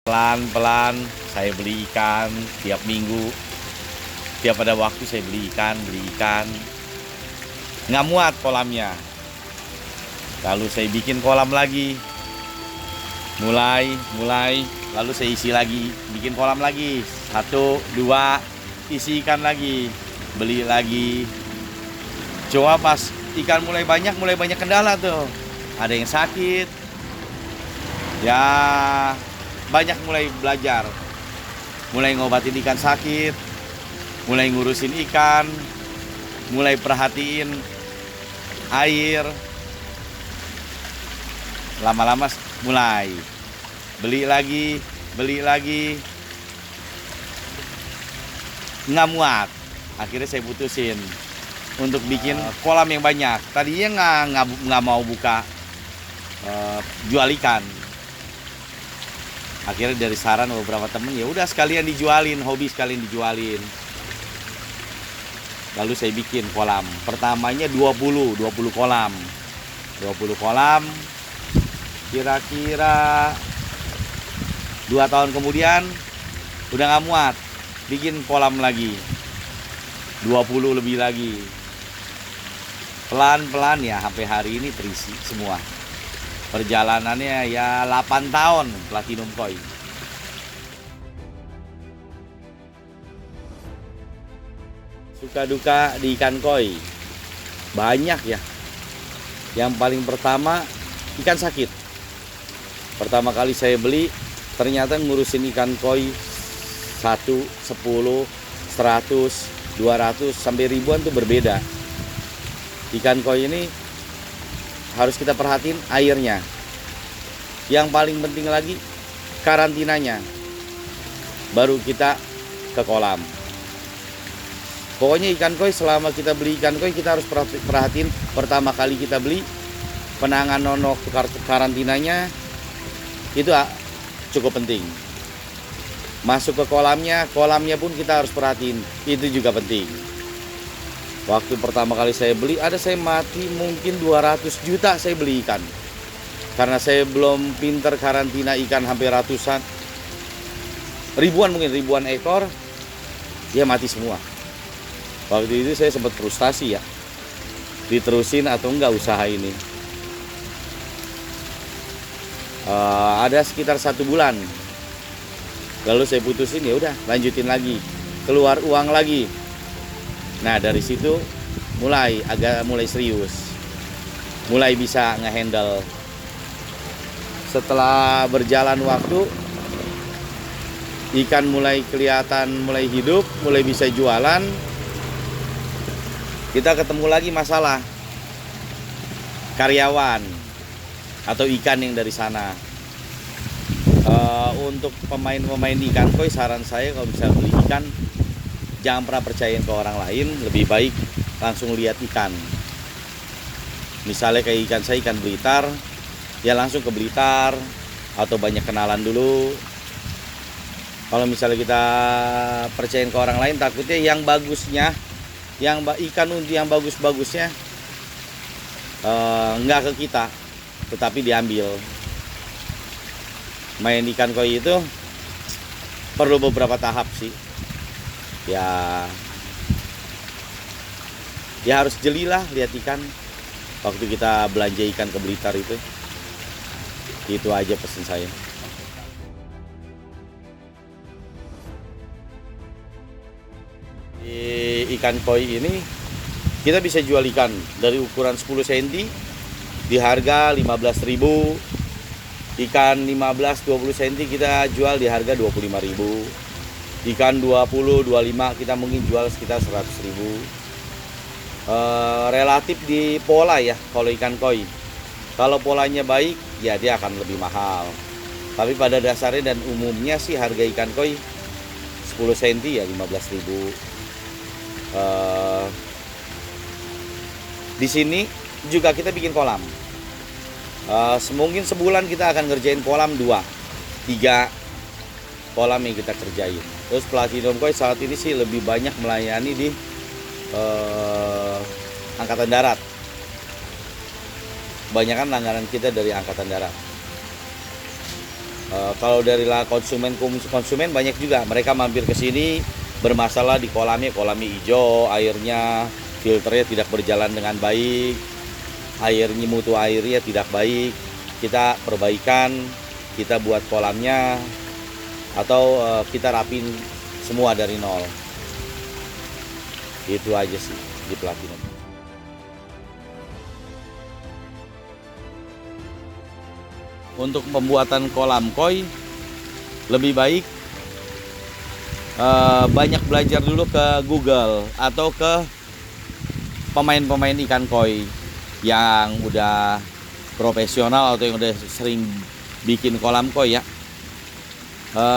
Pelan-pelan saya beli ikan tiap minggu. Tiap ada waktu saya beli ikan. Nggak muat kolamnya. Lalu saya bikin kolam lagi. Mulai, lalu saya isi lagi. Bikin kolam lagi. 1, 2, isi ikan lagi. Beli lagi. Cuma pas ikan mulai banyak kendala tuh. Ada yang sakit. Ya, banyak mulai belajar. Mulai ngobatin ikan sakit. Mulai ngurusin ikan. Mulai perhatiin air. Lama-lama mulai beli lagi. Nggak muat. Akhirnya saya putusin untuk bikin kolam yang banyak. Tadinya nggak mau buka jual ikan. Akhirnya dari saran beberapa temen, ya udah sekalian dijualin, hobi sekalian dijualin. Lalu saya bikin kolam. Pertamanya 20 kolam. 20 kolam. Kira-kira 2 tahun kemudian udah nggak muat. Bikin kolam lagi. 20 lebih lagi. Pelan-pelan ya sampai hari ini terisi semua. Perjalanannya ya 8 tahun Platinum Koi. Suka duka di ikan koi banyak ya. Yang paling pertama ikan sakit. Pertama kali saya beli ternyata ngurusin ikan koi 1, 10, 100, 200 sampai ribuan tuh berbeda. Ikan koi ini harus kita perhatiin airnya. Yang paling penting lagi karantinanya. Baru kita ke kolam. Pokoknya ikan koi, selama kita beli ikan koi kita harus perhatiin pertama kali kita beli penanganan waktu karantinanya itu cukup penting. Masuk ke kolamnya pun kita harus perhatiin, itu juga penting. Waktu pertama kali saya beli, saya mati mungkin 200 juta saya beli ikan. Karena saya belum pinter karantina ikan hampir ratusan, ribuan ekor, dia mati semua. Waktu itu saya sempat frustasi ya, diterusin atau enggak usaha ini. Ada sekitar 1 bulan, lalu saya putusin, ya udah lanjutin lagi, keluar uang lagi. Nah dari situ mulai serius, mulai bisa ngehandle. Setelah berjalan waktu, ikan mulai kelihatan, mulai hidup, mulai bisa jualan. Kita ketemu lagi masalah karyawan atau ikan yang dari sana. Untuk pemain ikan koi, saran saya kalau bisa beli ikan, jangan pernah percayain ke orang lain. Lebih baik langsung lihat ikan. Misalnya kayak ikan saya, ikan Blitar, ya langsung ke Blitar atau banyak kenalan dulu. Kalau misalnya kita percayain ke orang lain, takutnya yang bagusnya, ikan untuk yang bagus-bagusnya nggak ke kita, tetapi diambil. Main ikan koi itu perlu beberapa tahap sih. Ya harus jeli lah lihat ikan waktu kita belanja ikan ke Blitar itu. Itu aja pesan saya. Di ikan koi ini kita bisa jual ikan dari ukuran 10 cm di harga 15.000. Ikan 15-20 cm kita jual di harga 25.000. Ikan 20-25 kita mungkin jual sekitar 100.000. Relatif di pola ya kalau ikan koi. Kalau polanya baik ya dia akan lebih mahal. Tapi pada dasarnya dan umumnya sih harga ikan koi 10 cm ya 15.000. Di sini juga kita bikin kolam. Mungkin sebulan kita akan ngerjain kolam 2-3 kolam yang kita kerjain. Terus Platinum Koi saat ini sih lebih banyak melayani di Angkatan Darat. Kebanyakan langganan kita dari Angkatan Darat. Kalau dari konsumen banyak juga mereka mampir ke sini bermasalah di kolamnya hijau, airnya filternya tidak berjalan dengan baik, airnya mutu airnya tidak baik. Kita perbaikan, kita buat kolamnya atau kita rapin semua dari nol. Itu aja sih di Platinum. Untuk pembuatan kolam koi lebih baik banyak belajar dulu ke Google atau ke pemain-pemain ikan koi yang udah profesional atau yang udah sering bikin kolam koi ya.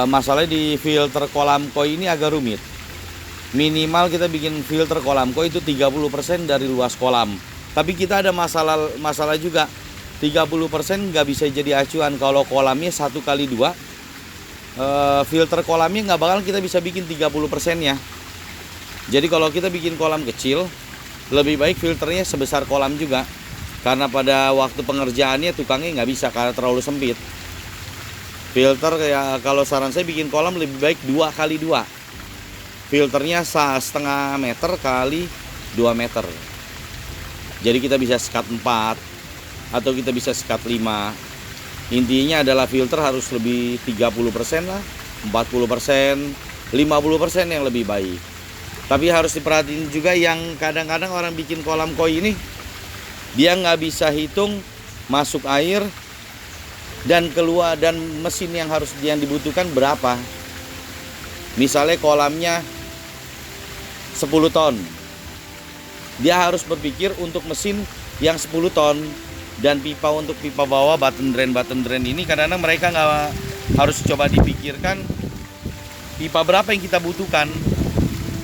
Masalahnya di filter kolam koi ini agak rumit. Minimal kita bikin filter kolam koi itu 30% dari luas kolam. Tapi kita ada masalah juga. 30% nggak bisa jadi acuan. Kalau kolamnya 1x2, filter kolamnya nggak bakal kita bisa bikin 30%-nya. Jadi kalau kita bikin kolam kecil, lebih baik filternya sebesar kolam juga. Karena pada waktu pengerjaannya tukangnya nggak bisa karena terlalu sempit. Filter kayak kalau saran saya bikin kolam lebih baik 2x2. Filternya setengah meter kali 2 meter. Jadi kita bisa sekat 4 atau kita bisa sekat 5. Intinya adalah filter harus lebih 30% lah, 40%, 50% yang lebih baik. Tapi harus diperhatiin juga yang kadang-kadang orang bikin kolam koi ini, dia nggak bisa hitung masuk air dan keluar dan mesin yang dibutuhkan berapa. Misalnya kolamnya 10 ton, dia harus berpikir untuk mesin yang 10 ton. Dan pipa untuk pipa bawah button drain ini kadang-kadang mereka nggak harus coba dipikirkan pipa berapa yang kita butuhkan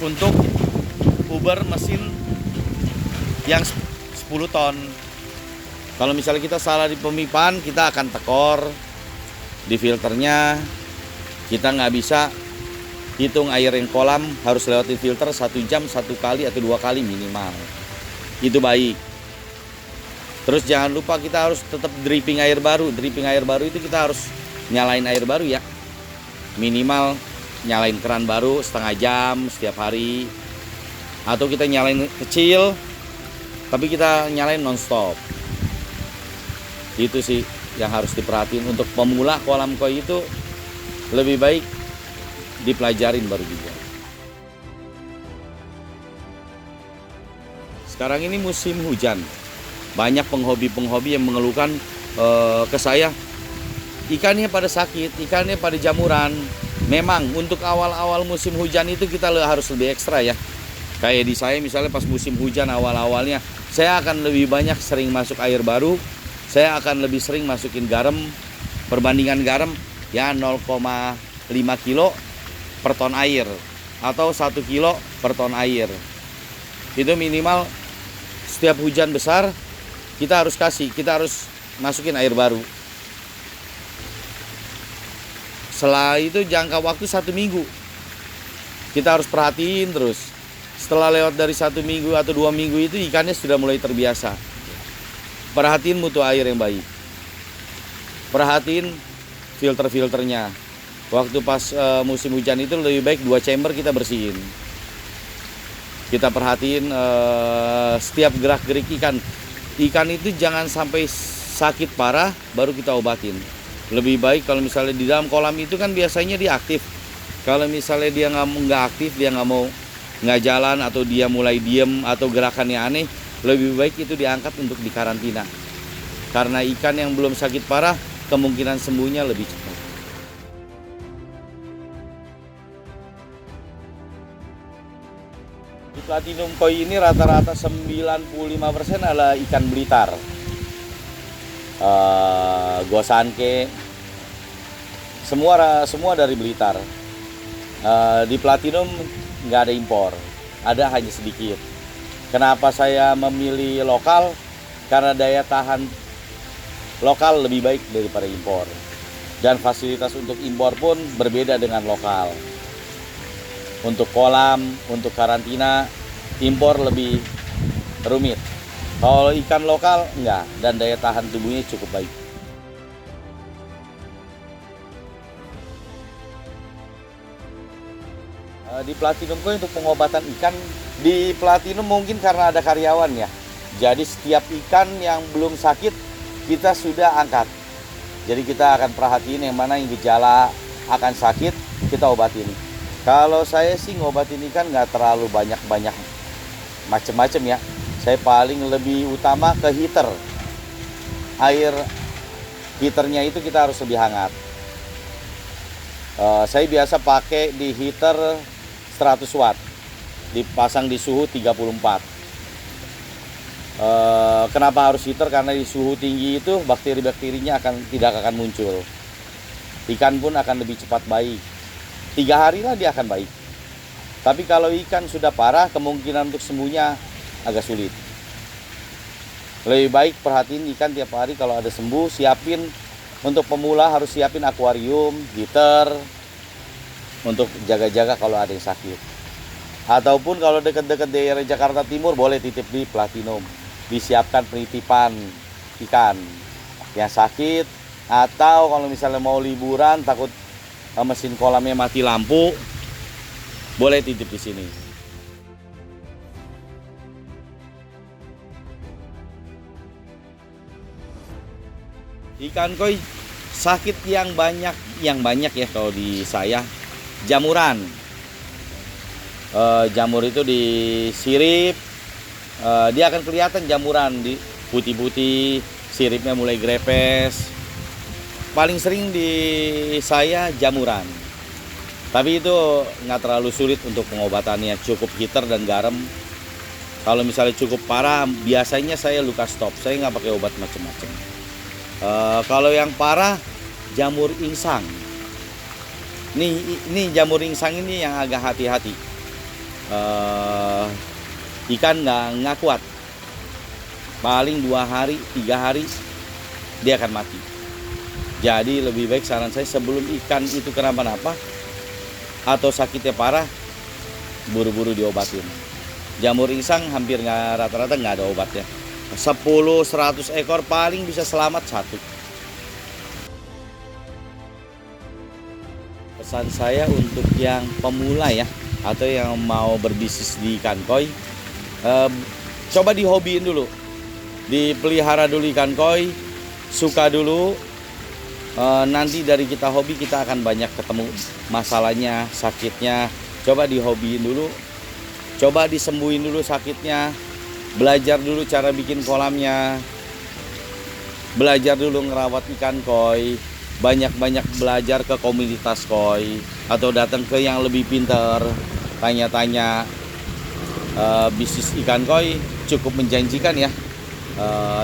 untuk uber mesin yang 10 ton. Kalau misalnya kita salah di pemipaan, kita akan tekor di filternya. Kita nggak bisa hitung air yang kolam harus lewatin filter 1 jam 1 kali atau 2 kali minimal. Itu baik. Terus jangan lupa kita harus tetap dripping air baru. Dripping air baru itu kita harus nyalain air baru ya. Minimal nyalain keran baru setengah jam setiap hari. Atau kita nyalain kecil, tapi kita nyalain non-stop. Itu sih yang harus diperhatiin. Untuk pemula kolam koi itu lebih baik dipelajarin baru juga. Sekarang ini musim hujan. Banyak penghobi yang mengeluhkan ke saya, ikannya pada sakit, ikannya pada jamuran. Memang untuk awal-awal musim hujan itu kita harus lebih ekstra ya. Kayak di saya misalnya pas musim hujan awal-awalnya, saya akan lebih banyak sering masuk air baru. Saya akan lebih sering masukin garam. Perbandingan garam ya 0,5 kilo per ton air atau 1 kilo per ton air. Itu minimal setiap hujan besar kita harus masukin air baru. Setelah itu jangka waktu 1 minggu kita harus perhatiin terus. Setelah lewat dari 1 minggu atau 2 minggu itu ikannya sudah mulai terbiasa. Perhatiin mutu air yang baik, perhatiin filternya. Waktu pas musim hujan itu lebih baik 2 chamber kita bersihin. Kita perhatiin setiap gerak-gerik ikan. Ikan itu jangan sampai sakit parah baru kita obatin. Lebih baik kalau misalnya di dalam kolam itu kan biasanya dia aktif. Kalau misalnya dia nggak aktif, dia nggak jalan atau dia mulai diem atau gerakannya aneh, lebih baik itu diangkat untuk dikarantina. Karena ikan yang belum sakit parah kemungkinan sembuhnya lebih cepat. Di Platinum koi ini rata-rata 95% adalah ikan Blitar. Gosanke, semua dari Blitar. Di Platinum nggak ada impor, ada hanya sedikit. Kenapa saya memilih lokal? Karena daya tahan lokal lebih baik daripada impor. Dan fasilitas untuk impor pun berbeda dengan lokal. Untuk kolam, untuk karantina, impor lebih rumit. Kalau ikan lokal enggak, dan daya tahan tubuhnya cukup baik. Di Platinum Koi untuk pengobatan ikan, di Platinum mungkin karena ada karyawan ya. Jadi setiap ikan yang belum sakit kita sudah angkat. Jadi kita akan perhatiin yang mana yang gejala akan sakit, kita obatin. Kalau saya sih ngobatin ikan nggak terlalu banyak-banyak macem-macem ya. Saya paling lebih utama ke heater. Air heaternya itu kita harus lebih hangat. Saya biasa pakai di heater 100 watt, dipasang di suhu 34. Kenapa harus heater? Karena di suhu tinggi itu bakteri-bakterinya tidak akan muncul. Ikan pun akan lebih cepat baik. 3 hari lah dia akan baik. Tapi kalau ikan sudah parah, kemungkinan untuk sembuhnya agak sulit. Lebih baik perhatiin ikan tiap hari. Kalau ada sembuh, siapin. Untuk pemula harus siapin akuarium, heater, untuk jaga-jaga kalau ada yang sakit. Ataupun kalau dekat-dekat daerah Jakarta Timur, boleh titip di Platinum. Disiapkan penitipan ikan yang sakit. Atau kalau misalnya mau liburan, takut mesin kolamnya mati lampu, boleh titip di sini. Ikan koi sakit yang banyak ya kalau di saya, jamuran. Jamur itu disirip, dia akan kelihatan jamuran di putih-putih, siripnya mulai grepes. Paling sering di saya jamuran. Tapi itu nggak terlalu sulit untuk pengobatannya, cukup heater dan garam. Kalau misalnya cukup parah, biasanya saya luka stop, saya nggak pakai obat macam-macam. Kalau yang parah, jamur insang. Ini jamur insang ini yang agak hati-hati. Ikan nggak kuat. Paling 2 hari, 3 hari dia akan mati. Jadi lebih baik saran saya sebelum ikan itu kenapa-napa atau sakitnya parah, buru-buru diobatin. Jamur insang hampir rata-rata nggak ada obatnya. 10-100 ekor paling bisa selamat 1. Pesan saya untuk yang pemula ya, atau yang mau berbisnis di ikan koi, coba dihobiin dulu, dipelihara dulu ikan koi, suka dulu. Nanti dari kita hobi kita akan banyak ketemu masalahnya, sakitnya. Coba dihobiin dulu, coba disembuhin dulu sakitnya. Belajar dulu cara bikin kolamnya, belajar dulu ngerawat ikan koi, banyak-banyak belajar ke komunitas koi, atau datang ke yang lebih pintar, tanya-tanya. Bisnis ikan koi cukup menjanjikan ya,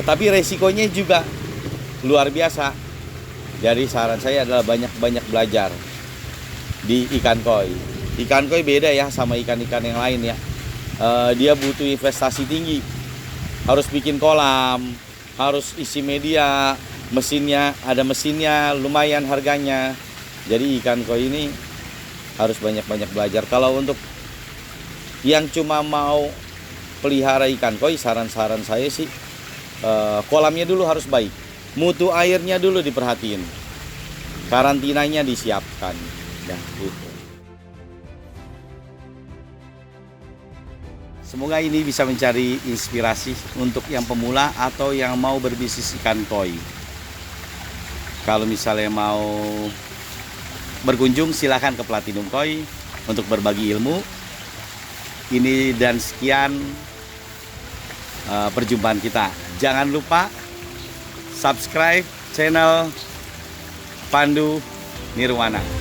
tapi resikonya juga luar biasa. Jadi saran saya adalah banyak-banyak belajar di ikan koi. Ikan koi beda ya sama ikan-ikan yang lain ya. Dia butuh investasi tinggi, harus bikin kolam, harus isi media, ada mesinnya lumayan harganya. Jadi ikan koi ini harus banyak-banyak belajar. Kalau untuk yang cuma mau pelihara ikan koi, saran-saran saya sih kolamnya dulu harus baik, mutu airnya dulu diperhatiin, karantinanya disiapkan. Nah, gitu. Semoga ini bisa mencari inspirasi untuk yang pemula atau yang mau berbisnis ikan koi. Kalau misalnya mau berkunjung, silahkan ke Platinum Koi untuk berbagi ilmu. Ini dan sekian perjumpaan kita. Jangan lupa subscribe channel Pandu Nirwana.